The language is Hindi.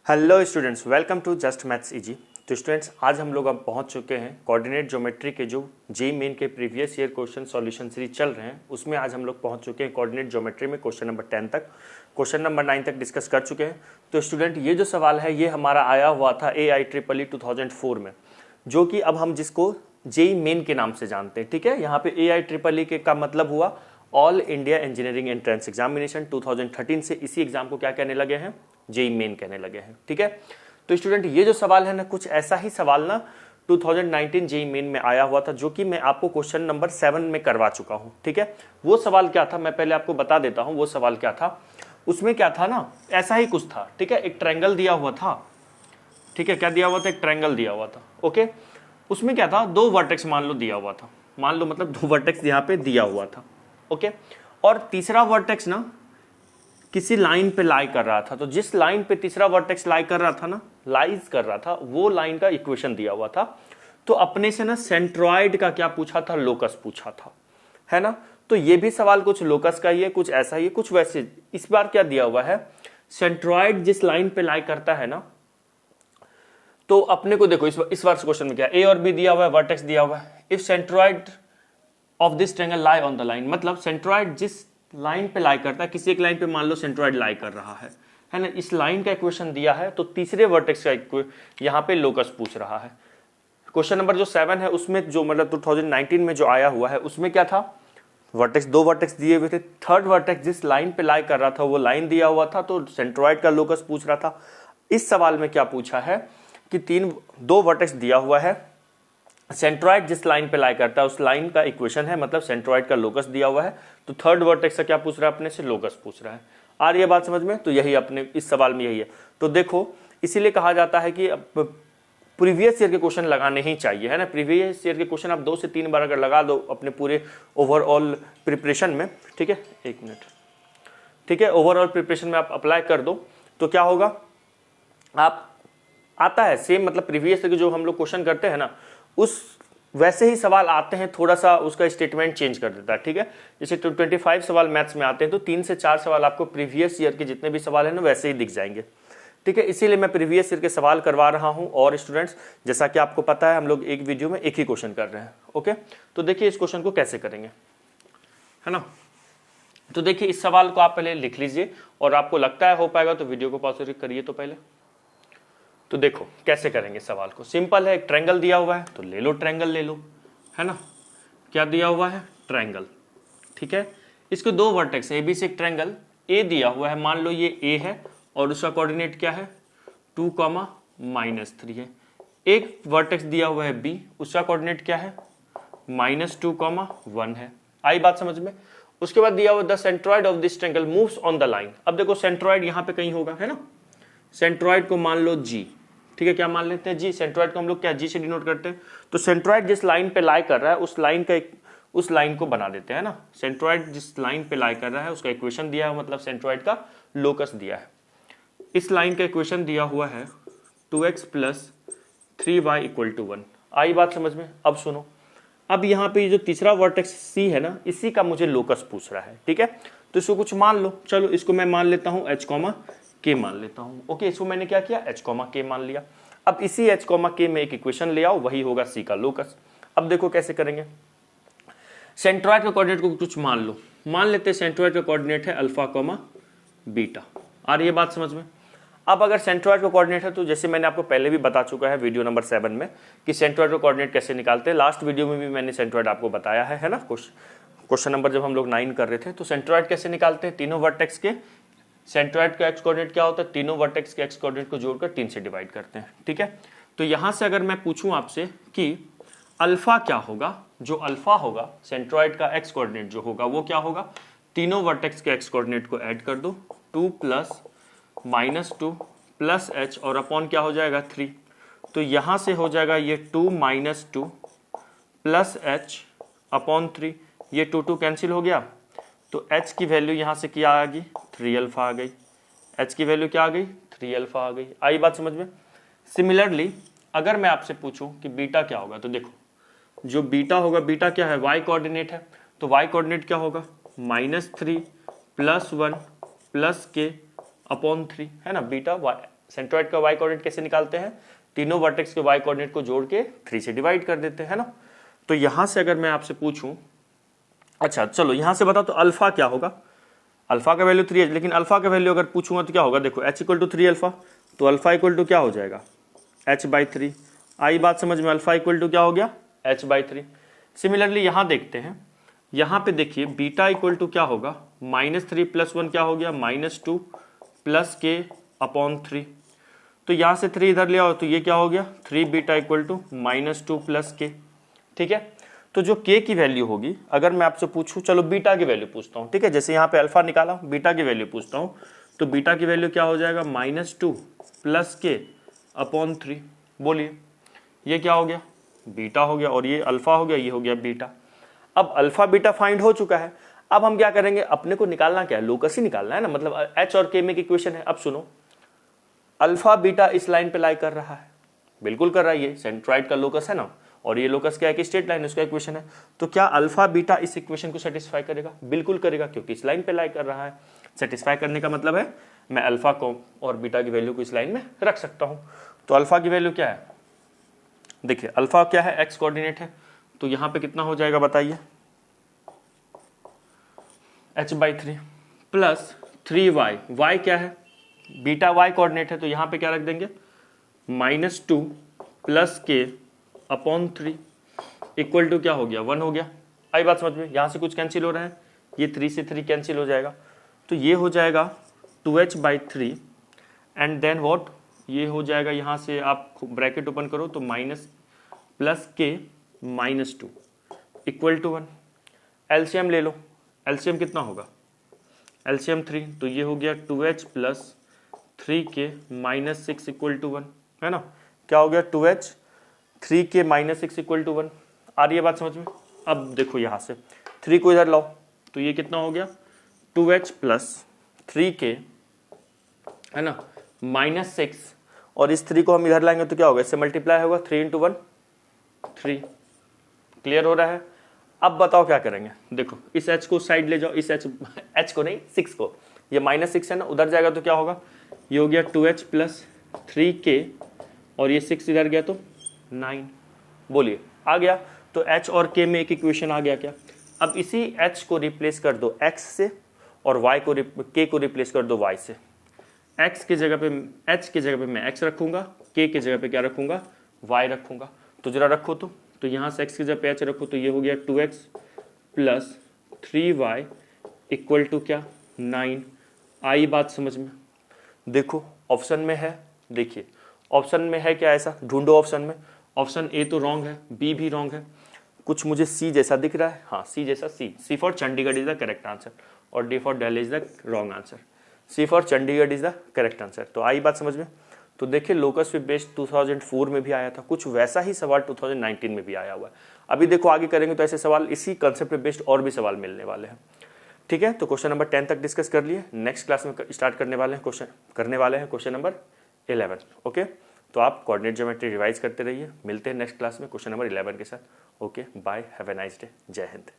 Hello students, welcome to just maths easy. तो स्टूडेंट्स, आज हम लोग अब पहुंच चुके हैं कोऑर्डिनेट ज्योमेट्री के जो जेईई मेन के previous year question solution series चल रहे हैं उसमें आज हम लोग पहुंच चुके हैं कोऑर्डिनेट ज्योमेट्री में क्वेश्चन नंबर 10 तक। क्वेश्चन नंबर 9 तक डिस्कस कर चुके हैं। तो स्टूडेंट, ये जो सवाल है ये हमारा आया हुआ था AIEEE 2004 में, जो कि अब हम जिसको जेईई मेन के नाम से जानते हैं। ठीक है, यहाँ पे AIEEE के का मतलब हुआ all India engineering entrance examination 2013 से इसी एग्जाम को क्या कहने लगे हैं, जेईई मेन कहने लगे हैं। ठीक है, तो स्टूडेंट ये जो सवाल है ना, कुछ ऐसा ही सवाल ना 2019 जेईई मेन में आया हुआ था, जो कि मैं आपको क्वेश्चन नंबर 7 में करवा चुका हूं। ठीक है, वो सवाल क्या था मैं पहले आपको बता देता हूं। वो सवाल क्या था, उसमें क्या था ना, ऐसा ही कुछ था। ठीक है, एक ट्रायंगल दिया हुआ था। ठीक है, क्या दिया हुआ था, एक ट्रायंगल दिया हुआ था। ओके, उसमें क्या था, दो वर्टेक्स मान लो दिया हुआ था, मान लो मतलब दो वर्टेक्स यहाँ पे दिया हुआ था। ओके, और तीसरा वर्टेक्स ना किसी लाइन पे लाई कर रहा था। तो जिस लाइन पे तीसरा वर्टेक्स लाई कर रहा था ना, लाइज कर रहा था, वो लाइन का इक्वेशन दिया हुआ था। तो अपने से ना सेंट्रॉइड का क्या पूछा था, लोकस पूछा था, है ना। तो ये भी सवाल कुछ लोकस का ही है, कुछ ऐसा ही है, कुछ वैसे। इस बार क्या दिया हुआ है, सेंट्रॉइड जिस लाइन पे लाई करता है ना, तो अपने को देखो इस बार क्वेश्चन में क्या ए और बी दिया हुआ है, वर्टेक्स दिया हुआ है। If centroid of this triangle lie on the line, मतलब सेंट्रॉइड जिस लाइन पे लाई करता है, किसी एक लाइन पे मान लो सेंट्रॉइड लाई कर रहा है ना, इस लाइन का इक्वेशन दिया है। तो तीसरे वर्टेक्स का यहाँ पे लोकस पूछ रहा है। क्वेश्चन नंबर जो 7 है उसमें जो मतलब 2019 में जो आया हुआ है उसमें क्या था, वर्टेक्स, दो वर्टेक्स दिए हुए थे। थर्ड वर्टेक्स जिस लाइन पे लाई कर रहा था वो लाइन दिया हुआ था, तो सेंट्रॉइड का लोकस पूछ रहा था। इस सवाल में क्या पूछा है कि दो वर्टेक्स दिया हुआ है, सेंट्रॉइड जिस लाइन पे लाई करता है उस लाइन का इक्वेशन है, मतलब सेंट्रॉइड का लोकस दिया हुआ है। तो थर्ड वर्टेक्स से क्या पूछ रहा है, अपने से लोकस पूछ रहा है। आ रही है बात समझ में? तो यही अपने इस सवाल में यही है। तो देखो, इसीलिए कहा जाता है कि प्रीवियस ईयर के क्वेश्चन लगाने ही चाहिए, है ना। प्रीवियस ईयर के क्वेश्चन आप 2 से 3 बार अगर लगा दो अपने पूरे ओवरऑल प्रिपरेशन में, ठीक है, एक मिनट, ठीक है, ओवरऑल प्रिपरेशन में आप अप्लाई कर दो तो क्या होगा, आप आता है सेम, मतलब प्रीवियस ईयर के जो हम लोग क्वेश्चन करते हैं ना, उस वैसे ही सवाल आते हैं, थोड़ा सा उसका स्टेटमेंट चेंज कर देता है। ठीक है, जैसे 25 सवाल मैथ्स में आते हैं तो 3 से 4 सवाल आपको प्रीवियस ईयर के जितने भी सवाल हैं ना वैसे ही दिख जाएंगे। ठीक है, इसीलिए मैं प्रीवियस ईयर के सवाल करवा रहा हूं। और स्टूडेंट्स, जैसा कि आपको पता है हम लोग एक वीडियो में एक ही क्वेश्चन कर रहे हैं। ओके, तो देखिए इस क्वेश्चन को कैसे करेंगे, है ना। तो देखिए इस सवाल को आप पहले लिख लीजिए, और आपको लगता है हो पाएगा तो वीडियो को पॉज करिए। तो पहले तो देखो कैसे करेंगे सवाल को, सिंपल है। एक ट्रायंगल दिया हुआ है तो ले लो, ट्रायंगल ले लो, है ना। क्या दिया हुआ है, ट्रायंगल। ठीक है, इसके दो वर्टेक्स है, ए बी से एक ट्रायंगल ए दिया हुआ है, मान लो ये ए है और उसका कोऑर्डिनेट क्या है 2, -3 है। एक वर्टेक्स दिया हुआ है बी, उसका कोऑर्डिनेट क्या है -2, 1 है। आई बात समझ में? उसके बाद दिया हुआ the centroid of this triangle moves on the line. अब देखो सेंट्रॉइड यहाँ पे कहीं होगा, है ना। सेंट्रॉइड को मान लो जी, ठीक है, क्या मान लेते हैं जी। सेंट्रॉइड को हम लोग क्या जी से डिनोट करते हैं। तो सेंट्रॉइड जिस लाइन पे लाई कर रहा है उस लाइन को बना देते हैं ना। सेंट्रॉइड जिस लाइन पे लाई कर रहा है उसका इक्वेशन दिया है, मतलब सेंट्रॉइड का लोकस दिया है। इस लाइन का इक्वेशन दिया हुआ है 2x + 3y = 1। आई बात समझ में? अब सुनो, अब यहाँ पे जो तीसरा वर्टेक्स सी है ना, इसी का मुझे लोकस पूछ रहा है। ठीक है, तो इसको कुछ मान लो। चलो इसको मैं मान लेता हूँ h, के मान लेता हूं। ओके, इसको मैंने क्या किया, h, के मान लिया। अब इसी h, के में एक इक्वेशन ले आओ, वही होगा c का लोकस। अब देखो कैसे करेंगे। सेंट्रॉइड का कोऑर्डिनेट को कुछ मान लो, मान लेते हैं सेंट्रॉइड का कोऑर्डिनेट है अल्फा, बीटा। आ रही है बात समझ में? अब अगर सेंट्रॉइड का कोऑर्डिनेट है तो जैसे मैंने आपको पहले भी बता चुका है वीडियो नंबर 7 में कि सेंट्रॉइड का कोऑर्डिनेट कैसे निकालते हैं। लास्ट वीडियो में भी मैंने सेंट्रॉइड आपको बताया है ना। क्वेश्चन नंबर जब हम लोग 9 कर रहे थे तो सेंट्रॉइड कैसे निकालते हैं, तीनों वर्टेक्स के सेंट्रॉइड का एक्स कोऑर्डिनेट क्या होता है, तीनों वर्टेक्स के एक्स कोऑर्डिनेट को जोड़कर 3 से डिवाइड करते हैं। ठीक है, तो यहां से अगर मैं पूछूं आपसे कि अल्फा क्या होगा, जो अल्फा होगा सेंट्रॉइड का एक्स कोऑर्डिनेट जो होगा वो क्या होगा, तीनों वर्टेक्स के एक्स कोऑर्डिनेट को ऐड कर दो, 2 + -2 + h और अपॉन क्या हो जाएगा 3। तो यहां से हो जाएगा ये 2 - 2 + h अपॉन 3, ये 2 कैंसिल हो गया। तो h की वैल्यू यहां से क्या आ गई, 3 अल्फा आ गई। h की वैल्यू क्या आ गई, 3 अल्फा आ गई। आई बात समझ में? सिमिलरली अगर मैं आपसे पूछूं कि बीटा क्या होगा, तो देखो जो बीटा होगा, बीटा क्या है, y कोऑर्डिनेट है, तो y कोऑर्डिनेट क्या होगा -3 + 1 + k अपॉन 3, है ना। बीटा सेंट्रॉइड का वाई कोऑर्डिनेट कैसे निकालते हैं, तीनों वर्टेक्स के वाई कोऑर्डिनेट को जोड़ के 3 से डिवाइड कर देते हैं ना। तो यहां से अगर मैं आपसे पूछूं, अच्छा चलो यहां से बता, तो अल्फा क्या होगा, अल्फा का वैल्यू 3 है, लेकिन अल्फा का वैल्यू अगर पूछूंगा तो क्या होगा, देखो h इक्वल टू 3 अल्फा, तो अल्फा इक्वल टू क्या हो जाएगा, h/3। आई बात समझ में, अल्फा इक्वल टू क्या हो गया, h/3। सिमिलरली यहां देखते हैं, यहां पे देखिए बीटा इक्वल टू क्या होगा, -3 + 1 क्या हो गया, -2 + k/3। तो यहां से 3 इधर ले आओ तो ये क्या हो गया, 3 बीटा इक्वल टू -2 + k। ठीक है, तो जो k की वैल्यू होगी, अगर मैं आपसे पूछूं, चलो बीटा की वैल्यू पूछता हूं, ठीक है, जैसे यहाँ पे अल्फा निकाला, बीटा की वैल्यू पूछता हूं, तो बीटा की वैल्यू क्या हो जाएगा, -2 + k/3। बोलिए ये क्या हो गया, बीटा हो गया, और ये अल्फा हो गया, ये हो गया बीटा। अब अल्फा बीटा फाइंड हो चुका है, अब हम क्या करेंगे, अपने को निकालना क्या है, लोकस ही निकालना है ना, मतलब h और k में की इक्वेशन है। अब सुनो, अल्फा बीटा इस लाइन पे लाई कर रहा है, बिल्कुल कर रहा है, ये सेंट्रॉइड का लोकस है ना, और ये लोकस क्या है कि स्ट्रेट लाइन, उसका इक्वेशन है। तो क्या अल्फा बीटा इस इक्वेशन को सेटिस्फाई करेगा, बिल्कुल करेगा, क्योंकि इस लाइन पे लाई कर रहा है। सेटिस्फाई करने का मतलब है मैं अल्फा को और बीटा की वैल्यू को इस लाइन में रख सकता हूं। तो अल्फा की वैल्यू क्या है, देखिए अल्फा क्या है, एक्स कोऑर्डिनेट है, तो यहां पे कितना हो जाएगा बताइए, h/3 प्लस 3y, y क्या है, बीटा y कोऑर्डिनेट है, तो यहां पे क्या रख देंगे, -2 + k/3 इक्वल टू क्या हो गया, 1 हो गया। आई बात समझ में, यहां से कुछ कैंसिल हो रहा है, ये 3 से 3 कैंसिल हो जाएगा, तो ये हो जाएगा 2h/3 एंड देन व्हाट, ये हो जाएगा, यहां से आप ब्रैकेट ओपन करो तो minus plus k -2 equal to 1। LCM ले लो, एलसीएम कितना होगा, एलसीएम 3, तो ये हो गया 2h + 3k -6 इक्वल टू 1, है ना, क्या हो गया 2h 3k -6 इक्वल टू 1। आ रही है बात समझ में। अब देखो यहां से 3 को इधर लाओ, तो ये कितना हो गया 2h + 3k, है ना, -6, और इस 3 को हम इधर लाएंगे तो क्या होगा, इससे मल्टीप्लाई होगा, 3 × 1 3। क्लियर हो रहा है। अब बताओ क्या करेंगे, देखो इस h को साइड ले जाओ, इस h को नहीं 6 को, ये -6 है ना, उधर जाएगा तो क्या होगा, ये हो गया 2h + 3k, और ये 6 इधर गया तो 9। बोलिए आ गया, तो h और k में एक इक्वेशन आ गया क्या। अब इसी h को रिप्लेस कर दो x से, और y को k को रिप्लेस कर दो y से। x की जगह पे, h की जगह पे मैं x रखूंगा, k की जगह पे क्या रखूंगा, y रखूंगा। तो जरा रखो, तो यहाँ से x की जगह पे h रखो, तो ये हो गया 2x + 3y इक्वल टू क्या, 9। आई बात समझ में। देखो ऑप्शन में है, देखिए ऑप्शन में है क्या, ऐसा ढूंढो ऑप्शन में, ऑप्शन ए तो रॉन्ग है, बी भी रॉन्ग है, कुछ मुझे सी जैसा दिख रहा है, हाँ सी जैसा, C for Chandigarh is the correct answer, और D for Delhi is the wrong answer. C for Chandigarh is the correct answer. तो आई बात समझ में। तो देखिए लोकस पे बेस्ड 2004 में भी आया था, कुछ वैसा ही सवाल 2019 में भी आया हुआ है। अभी देखो आगे करेंगे तो ऐसे सवाल इसी कंसेप्ट पे बेस्ड और भी सवाल मिलने वाले हैं। ठीक है, तो क्वेश्चन नंबर 10 तक डिस्कस कर लिए। नेक्स्ट क्लास में स्टार्ट करने वाले हैं क्वेश्चन नंबर 11। ओके, तो आप कोऑर्डिनेट ज्योमेट्री रिवाइज करते रहिए। मिलते हैं नेक्स्ट क्लास में क्वेश्चन नंबर 11 के साथ। Okay bye, have a nice day, जय हिंद।